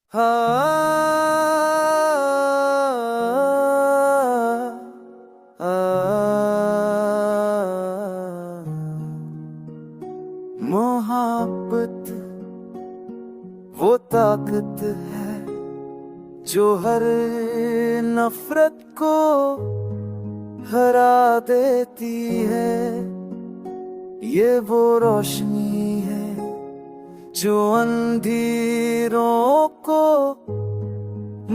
मोहब्बत वो ताकत है जो हर नफरत को हरा देती है। ये वो रोशनी है जो अंधेरों को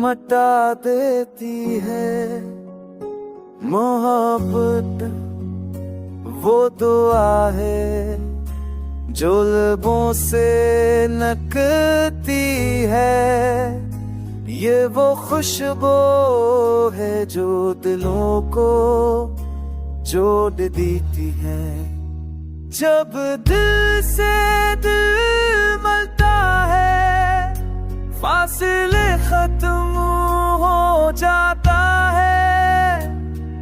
मटा देती है। मोहब्बत वो दुआ है जो लबों से नकती है। ये वो खुशबू है जो दिलों को जोड़ देती है। जब दिल से दिल मिलता है फासले खत्म हो जाता है।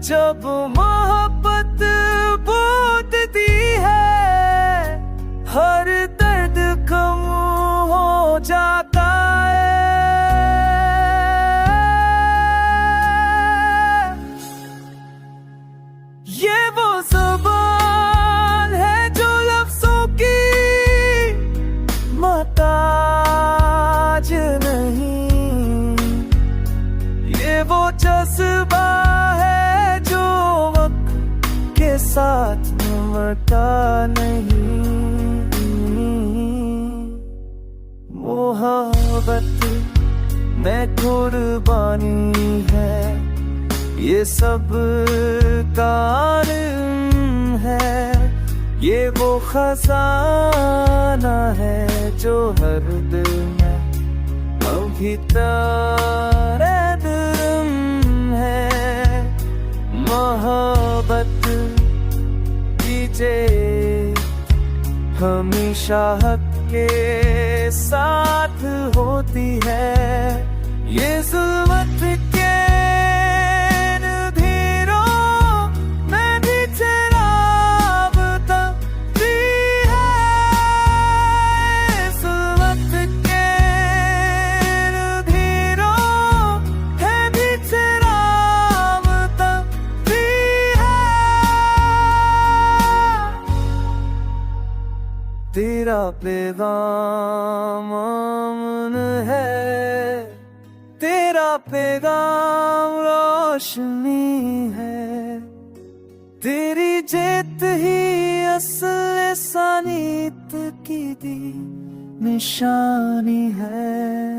जब मोहब्बत बूंदती है हर दर्द कम हो जाता है। ये वो ज़बान है जो लफ्ज़ों की मोहताज नहीं। ये वो जज्बा है जो वक्त के साथ मरता नहीं। मोहब्बत में कुर्बानी है ये सब कारण है। ये वो खजाना है जो हर दिल में अभी तक है। मोहब्बत कीजिए हमेशा हक के साथ होती है। ये जुल्मत के अंधेरों में भी चिराग तपती है। जुल्मत के अंधेरों में भी चिराग तपती है। तेरा पैगाम अमन है, तेरा पैगाम रोशनी है। तेरी जीत ही असल सानीत की दी निशानी है।